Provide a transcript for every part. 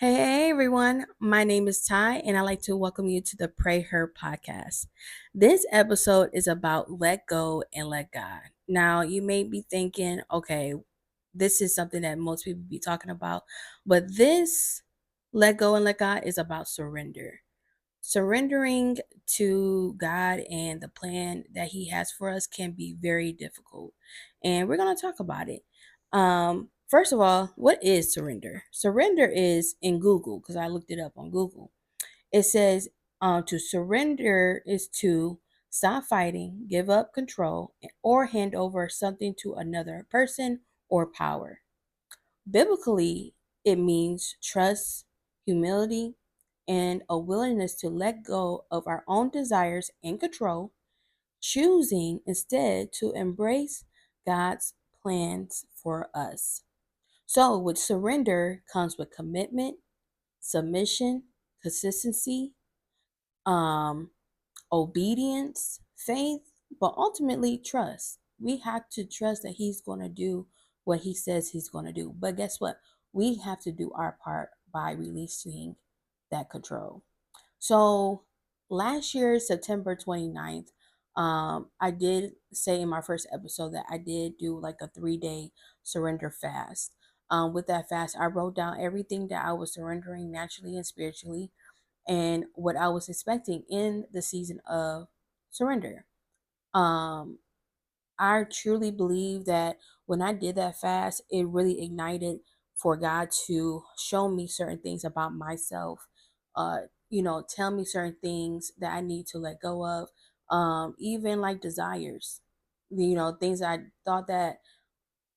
Hey everyone, my name is Ty, and I'd like to welcome you to the PrayHer podcast. This episode is about let go and let God. Now, you may be thinking, okay, this is something that most people be talking about, but this let go and let God is about surrender. Surrendering to God and the plan that He has for us can be very difficult. And we're going to talk about it. First of all, what is surrender? Surrender is in Google, because I looked it up on Google. It says to surrender is to stop fighting, give up control, or hand over something to another person or power. Biblically, it means trust, humility, and a willingness to let go of our own desires and control, choosing instead to embrace God's plans for us. So, with surrender comes with commitment, submission, consistency, um, obedience, faith, but ultimately trust. We have to trust that He's going to do what He says He's going to do. But guess what? We have to do our part by releasing that control. So last year, September 29th, I did say in my first episode that I did do like a 3-day surrender fast. With that fast, I wrote down everything that I was surrendering naturally and spiritually and what I was expecting in the season of surrender. Um, I truly believe that when I did that fast, it really ignited for God to show me certain things about myself. Tell me certain things that I need to let go of. Even like desires, things I thought that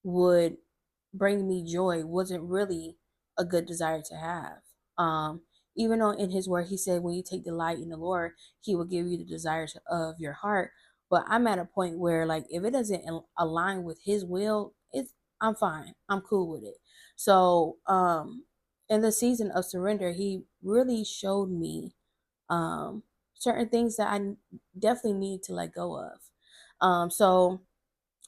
would bring me joy wasn't really a good desire to have. Um, Even though in his word he said, when you take delight in the Lord, he will give you the desires of your heart. But I'm at a point where, like, if it doesn't align with his will, I'm fine. I'm cool with it. So, in the season of surrender, he really showed me certain things that I definitely need to let go of. So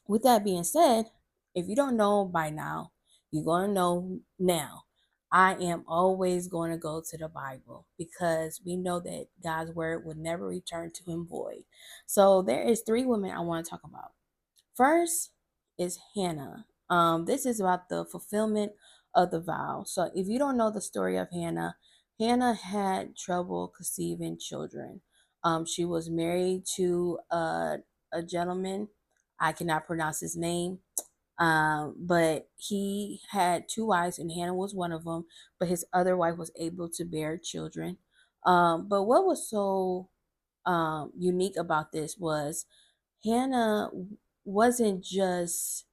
with that being said, if you don't know by now, you're going to know now. I am always going to go to the Bible because we know that God's word would never return to him void. So there is three women I want to talk about. First is Hannah. This is about the fulfillment of the vow. So if you don't know the story of Hannah, Hannah had trouble conceiving children. She was married to a gentleman. I cannot pronounce his name. But he had two wives, and Hannah was one of them. But his other wife was able to bear children. But what was so unique about this was Hannah wasn't just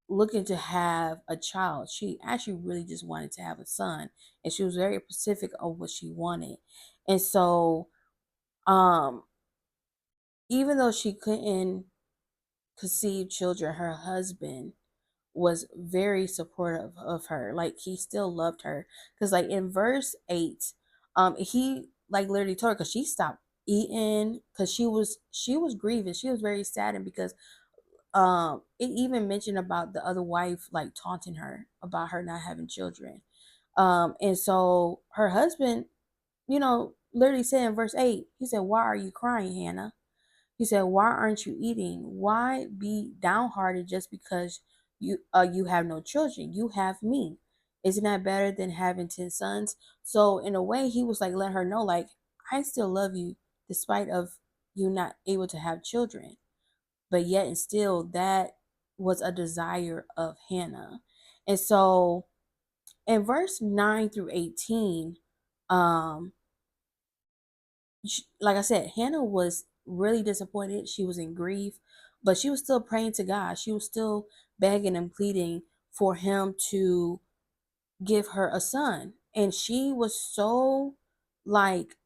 looking to have a child. She actually really just wanted to have a son, and she was very specific of what she wanted. And so, um, even though she couldn't conceive children, her husband was very supportive of her. Like, he still loved her because, like, in verse 8, he like literally told her, because she stopped eating because she was grieving. She was very saddened because it even mentioned about the other wife like taunting her about her not having children. And so her husband, literally said in verse 8, he said, "Why are you crying, Hannah?" He said, "Why aren't you eating? Why be downhearted just because you have no children? You have me. Isn't that better than having 10 sons?" So in a way, he was like letting her know, like, I still love you despite of you not able to have children. But yet and still, that was a desire of Hannah. And so in verse 9 through 18, um, like I said, Hannah was really disappointed. She was in grief, but she was still praying to God. She was still begging and pleading for him to give her a son. And she was so, like,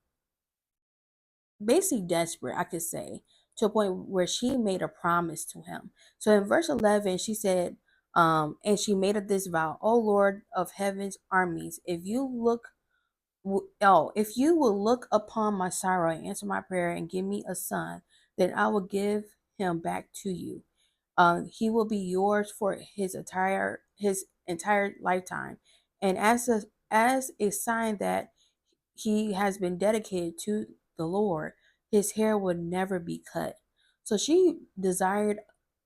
basically desperate, I could say, to a point where she made a promise to him. So in verse 11, she said, and she made up this vow, "O Lord of heaven's armies, if you will look upon my sorrow and answer my prayer and give me a son, then I will give him back to you. He will be yours for his entire lifetime. And as as a sign that he has been dedicated to the Lord, his hair would never be cut. So she desired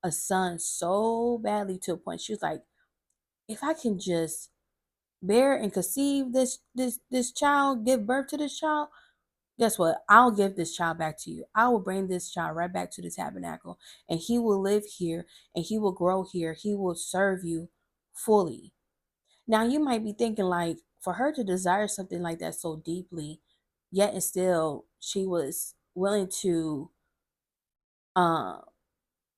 a son so badly to a point she was like, if I can just bear and conceive this child, give birth to this child, guess what? I'll give this child back to you. I will bring this child right back to the tabernacle, and he will live here, and he will grow here. He will serve you fully. Now you might be thinking like, for her to desire something like that so deeply, yet and still she was willing to uh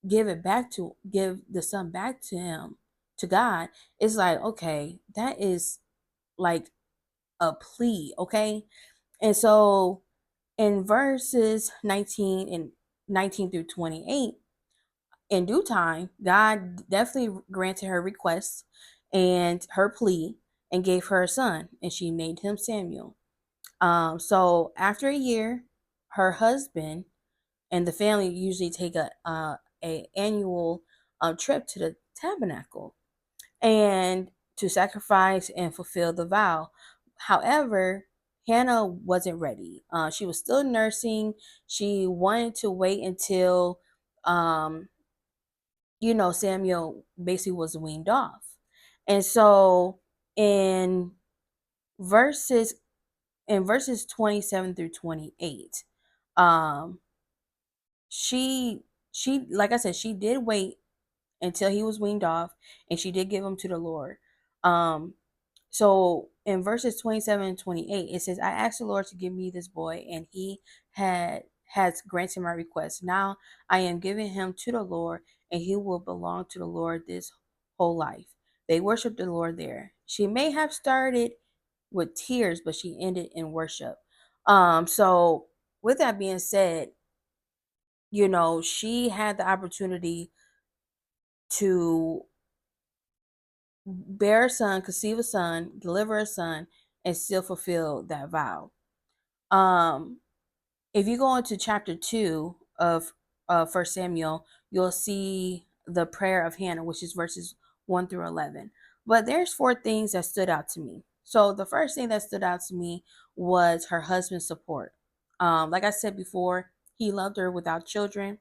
give the son back to him, to God. It's like, okay, that is like a plea, okay? And so in verses 19 through 28, in due time, God definitely granted her request and her plea and gave her a son, and she named him Samuel. So after a year, her husband and the family usually take a annual trip to the tabernacle and to sacrifice and fulfill the vow. However, Hannah wasn't ready. She was still nursing. She wanted to wait until, um, Samuel basically was weaned off. And so in verses verses 27 through 28, um, she like I said, she did wait until he was weaned off, and she did give him to the Lord. Um, So in verses 27 and 28, it says, I asked the Lord to give me this boy, and he has granted my request. Now I am giving him to the Lord, and he will belong to the Lord this whole life. They worshiped the Lord there. She may have started with tears, but she ended in worship. So with that being said, she had the opportunity to bear a son, conceive a son, deliver a son, and still fulfill that vow. Um, if you go into chapter 2 of First Samuel, you'll see the prayer of Hannah, which is verses 1 through 11. But there's four things that stood out to me. So the first thing that stood out to me was her husband's support. Like I said before, he loved her without children,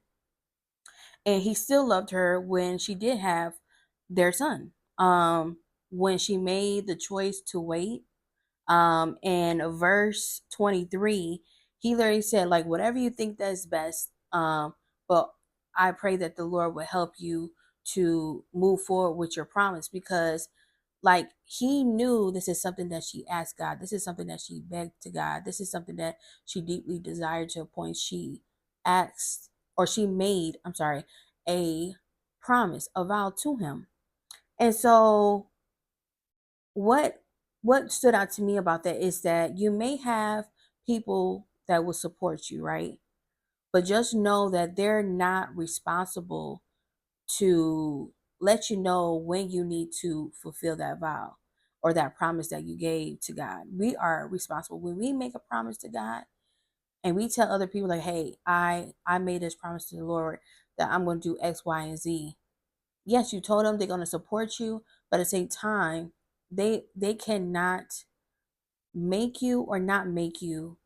and he still loved her when she did have their son. When she made the choice to wait, in verse 23, he literally said, like, whatever you think that's best, but I pray that the Lord will help you to move forward with your promise, because like he knew this is something that she asked God. This is something that she begged to God. This is something that she deeply desired, to a point she asked, or she made, I'm sorry, a promise, a vow to him. And so what what stood out to me about that is that you may have people that will support you, right? But just know that they're not responsible to let you know when you need to fulfill that vow or that promise that you gave to God. We are responsible when we make a promise to God, and we tell other people like, "Hey, I made this promise to the Lord that I'm going to do X, Y, and Z." Yes, you told them they're going to support you, but at the same time, they cannot make you or not make you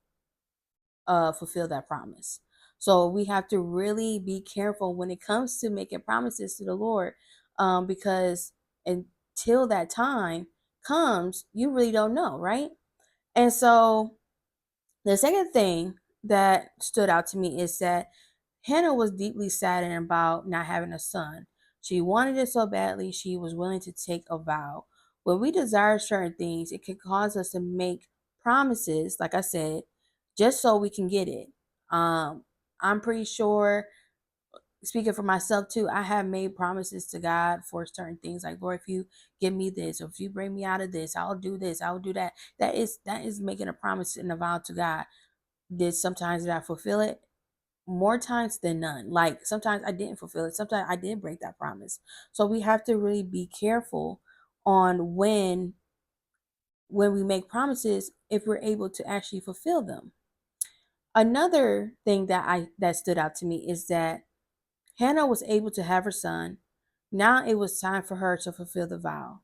fulfill that promise. So we have to really be careful when it comes to making promises to the Lord, because until that time comes, you really don't know, right? And so the second thing that stood out to me is that Hannah was deeply saddened about not having a son. She wanted it so badly, she was willing to take a vow. When we desire certain things, it can cause us to make promises, like I said, just so we can get it. I'm pretty sure, speaking for myself too, I have made promises to God for certain things, like, Lord, if you give me this, or if you bring me out of this, I'll do this, I'll do that. That is making a promise and a vow to God. Did I fulfill it? More times than none. Like, sometimes I didn't fulfill it. Sometimes I did break that promise. So we have to really be careful on when we make promises, if we're able to actually fulfill them. Another thing that stood out to me is that Hannah was able to have her son. Now it was time for her to fulfill the vow.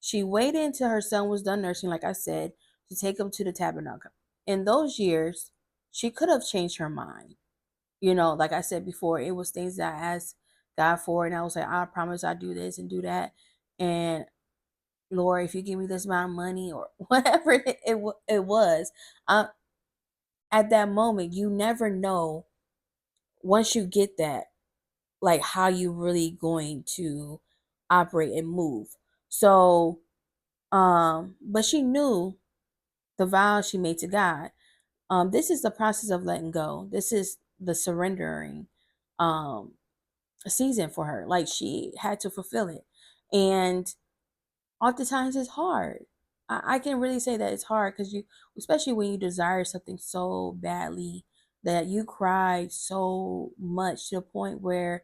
She waited until her son was done nursing, like I said, to take him to the tabernacle. In those years, she could have changed her mind. Like I said before, it was things that I asked God for, and I was like, I promise I'll do this and do that. And Lord, if you give me this amount of money or whatever it was, uh, at that moment, you never know once you get that, like how you really going to operate and move. So, but she knew the vow she made to God. This is the process of letting go. This is the surrendering um season for her. Like she had to fulfill it. And oftentimes it's hard. I can really say that it's hard because especially when you desire something so badly that you cried so much to the point where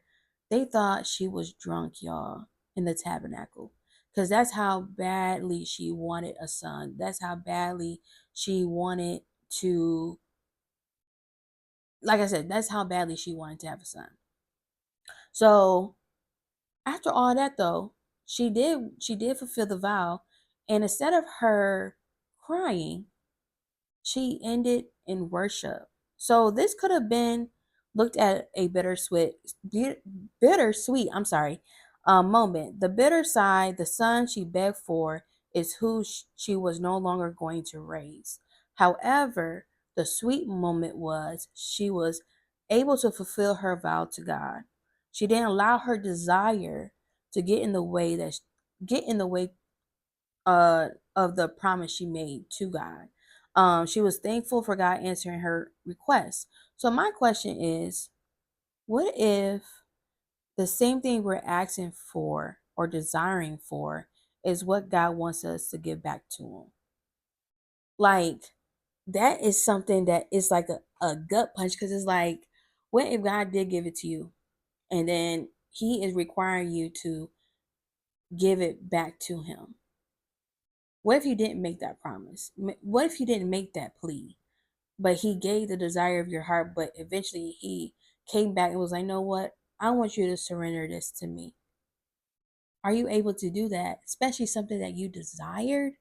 they thought she was drunk, y'all, in the tabernacle. Because that's how badly she wanted a son. That's how badly she wanted to, like I said, that's how badly she wanted to have a son. So after all that though, she did fulfill the vow, and instead of her crying, she ended in worship. So this could have been looked at a bittersweet, I'm sorry, moment. The bitter side, the son she begged for, is who she was no longer going to raise. However, the sweet moment was she was able to fulfill her vow to God. She didn't allow her desire to get in the way uh of the promise she made to God. She was thankful for God answering her request. So my question is, what if the same thing we're asking for or desiring for is what God wants us to give back to him? Like that is something that is like a gut punch because it's like, what if God did give it to you and then he is requiring you to give it back to him? What if you didn't make that promise? What if you didn't make that plea? But he gave the desire of your heart, but eventually he came back and was like, "Know what? I want you to surrender this to me." Are you able to do that? Especially something that you desired,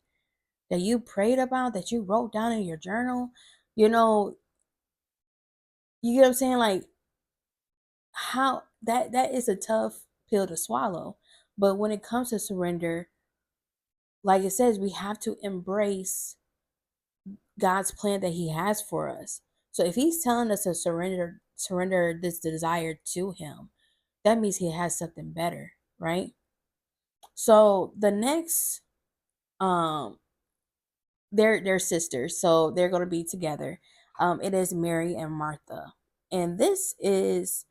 that you prayed about, that you wrote down in your journal. You know, you get what I'm saying? Like how that is a tough pill to swallow. But when it comes to surrender, like it says, we have to embrace God's plan that he has for us. So if he's telling us to surrender this desire to him, that means he has something better, right? So the next um they're sisters, so they're going to be together. It is Mary and Martha. And this is,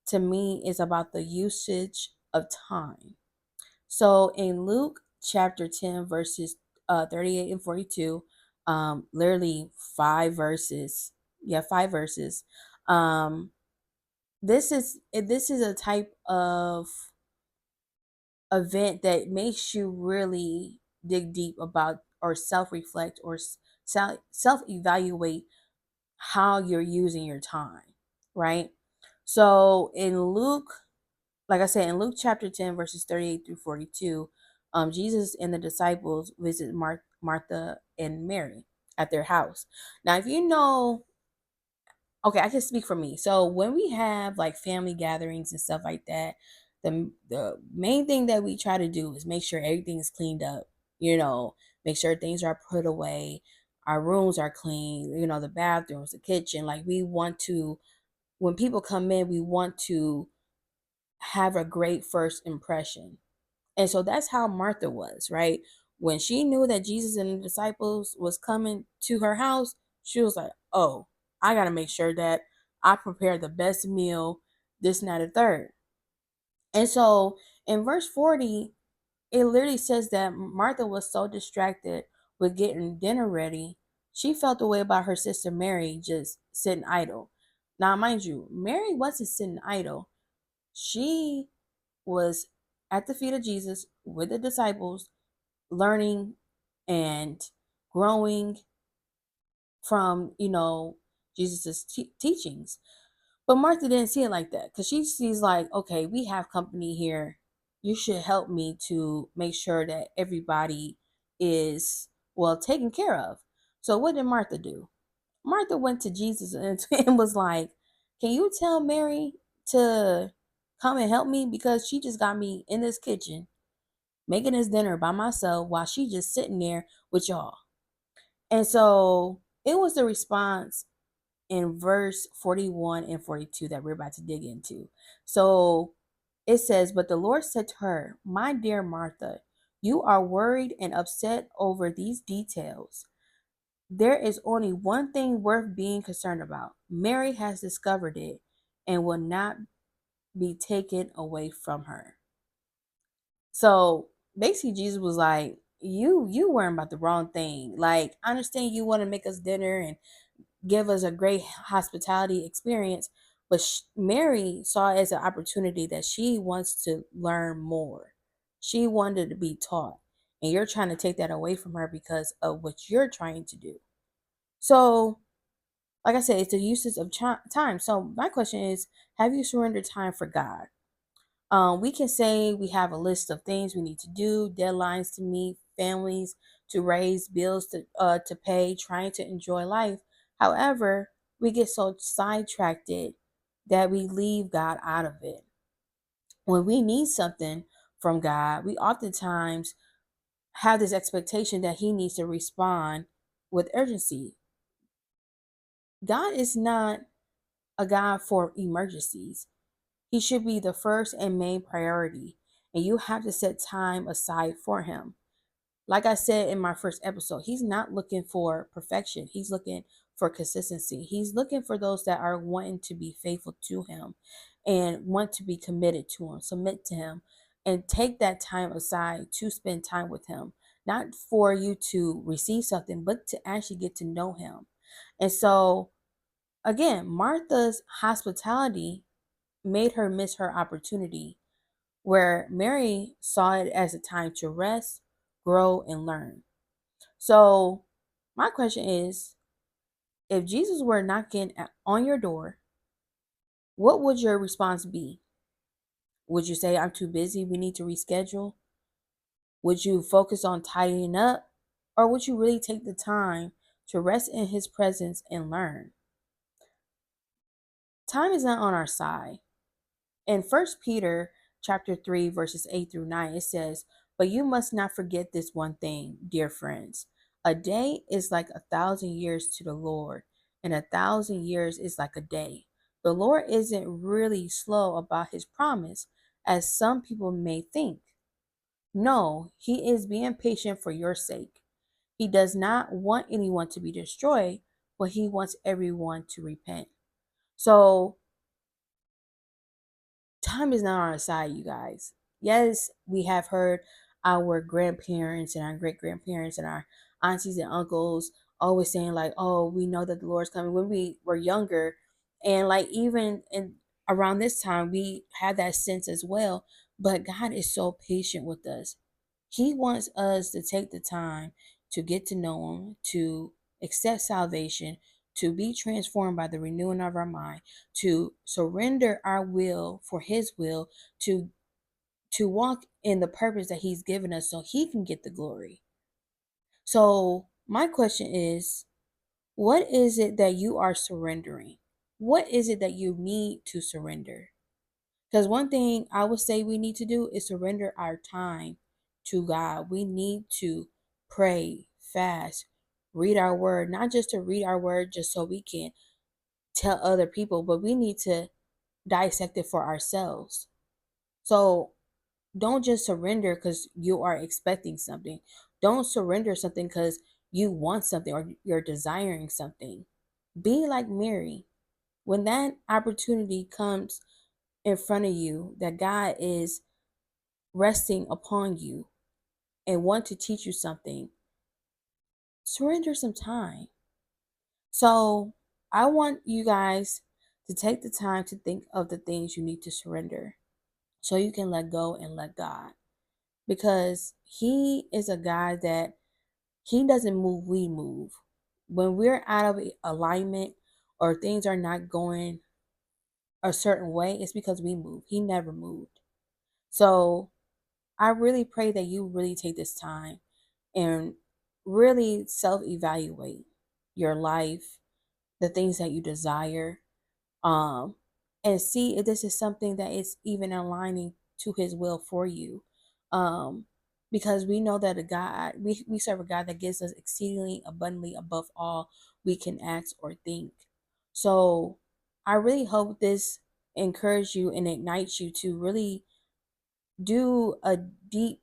to me, is about the usage of time. So in Luke chapter 10, verses 38 and 42, literally 5 verses. Yeah, 5 verses. Um, this is a type of event that makes you really dig deep about or self-reflect or self-evaluate how you're using your time, right? So in Luke, like I said, in Luke chapter 10, verses 38 through 42, Jesus and the disciples visit Martha and Mary at their house. Now, if you know, okay, I can speak for me. So when we have like family gatherings and stuff like that, the main thing that we try to do is make sure everything is cleaned up, make sure things are put away, our rooms are clean, the bathrooms, the kitchen. Like we want to, when people come in, we want to have a great first impression. And so that's how Martha was, right? When she knew that Jesus and the disciples was coming to her house, she was like, "Oh, I got to make sure that I prepare the best meal, this, and that, and third." And so in verse 40, it literally says that Martha was so distracted with getting dinner ready, she felt the way about her sister Mary just sitting idle. Now, mind you, Mary wasn't sitting idle. She was at the feet of Jesus with the disciples, learning and growing from, Jesus's teachings. But Martha didn't see it like that because she sees like, okay, we have company here. you should help me to make sure that everybody is well taken care of. So what did Martha do? Martha went to Jesus and was like, can you tell Mary to come and help me, because she just got me in this kitchen making this dinner by myself while she just sitting there with y'all. And so it was the response in verse 41 and 42 that we're about to dig into. So it says, but the Lord said to her, my dear Martha, you are worried and upset over these details. There is only one thing worth being concerned about. Mary has discovered it and will not be taken away from her. So basically, Jesus was like, you worrying about the wrong thing. Like, I understand you want to make us dinner and give us a great hospitality experience, but Mary saw it as an opportunity that she wants to learn more. She wanted to be taught, and you're trying to take that away from her because of what you're trying to do. So, like I said, it's the usage of time. So my question is, have you surrendered time for God? We can say we have a list of things we need to do, deadlines to meet, families to raise, bills to pay, trying to enjoy life. However, we get so sidetracked that we leave God out of it. When we need something from God, we oftentimes have this expectation that He needs to respond with urgency. God is not a God for emergencies. He should be the first and main priority, and you have to set time aside for him. Like I said in my first episode, he's not looking for perfection. He's looking for consistency. He's looking for those that are wanting to be faithful to him and want to be committed to him, submit to him, and take that time aside to spend time with him. Not for you to receive something, but to actually get to know him. And so, again, Martha's hospitality made her miss her opportunity, where Mary saw it as a time to rest, grow, and learn. So, my question is, if Jesus were knocking on your door, what would your response be? Would you say, I'm too busy, we need to reschedule? Would you focus on tidying up? Or would you really take the time to rest in his presence and learn? Time is not on our side. In First Peter chapter 3, verses 8 through 9, it says, but you must not forget this one thing, dear friends. A day is like 1,000 years to the Lord, and 1,000 years is like a day. The Lord isn't really slow about his promise, as some people may think. No, he is being patient for your sake. He does not want anyone to be destroyed, but he wants everyone to repent. So time is not on our side, you guys. Yes, we have heard our grandparents and our great grandparents and our aunties and uncles always saying, like, oh, we know that the Lord's coming, when we were younger. And like, even in around this time, we had that sense as well. But God is so patient with us. He wants us to take the time to get to know him, to accept salvation, to be transformed by the renewing of our mind, to surrender our will for his will, to walk in the purpose that he's given us so he can get the glory. So my question is, what is it that you are surrendering? What is it that you need to surrender? Because one thing I would say we need to do is surrender our time to God. We need to pray, fast, read our word, not just to read our word just so we can tell other people, but we need to dissect it for ourselves. So don't just surrender because you are expecting something. Don't surrender something because you want something or you're desiring something. Be like Mary. When that opportunity comes in front of you, that God is resting upon you and want to teach you something, surrender some time. So I want you guys to take the time to think of the things you need to surrender so you can let go and let God. Because he is a God that he doesn't move, we move. When we're out of alignment or things are not going a certain way, it's because we move. He never moved. So I really pray that you really take this time and really self evaluate your life, the things that you desire, um, and see if this is something that is even aligning to his will for you. Um, because we know that we serve a God that gives us exceedingly abundantly above all we can ask or think. So I really hope this encourages you and ignites you to really do a deep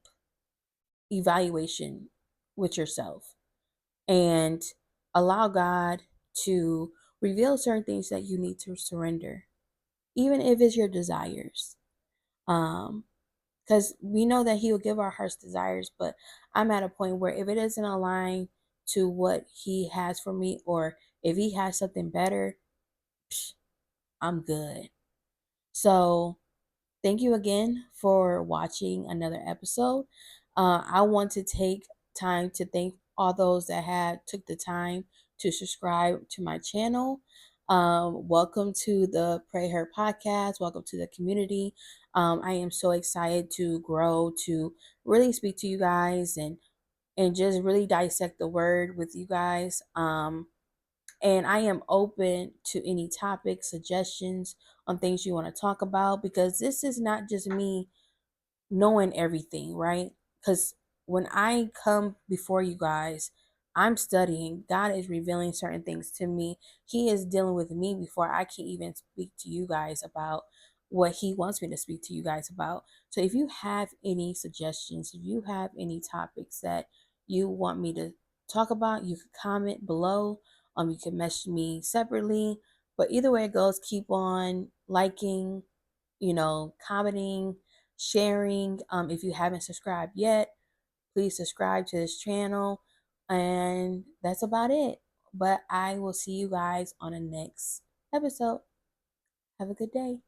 evaluation with yourself and allow God to reveal certain things that you need to surrender, even if it's your desires. Um, because we know that He will give our heart's desires, but I'm at a point where if it doesn't align to what He has for me, or if He has something better, psh, I'm good. So thank you again for watching another episode. I want to take time to thank all those that had took the time to subscribe to my channel. Welcome to the PrayHer podcast. Welcome to the community. I am so excited to grow, to really speak to you guys and just really dissect the word with you guys. And I am open to any topics, suggestions on things you want to talk about, because this is not just me knowing everything, right? Because when I come before you guys, I'm studying. God is revealing certain things to me. He is dealing with me before I can even speak to you guys about what He wants me to speak to you guys about. So if you have any suggestions, if you have any topics that you want me to talk about, you can comment below. You can message me separately. But either way it goes, keep on liking, commenting, sharing. If you haven't subscribed yet, please subscribe to this channel. And that's about it. But I will see you guys on the next episode. Have a good day.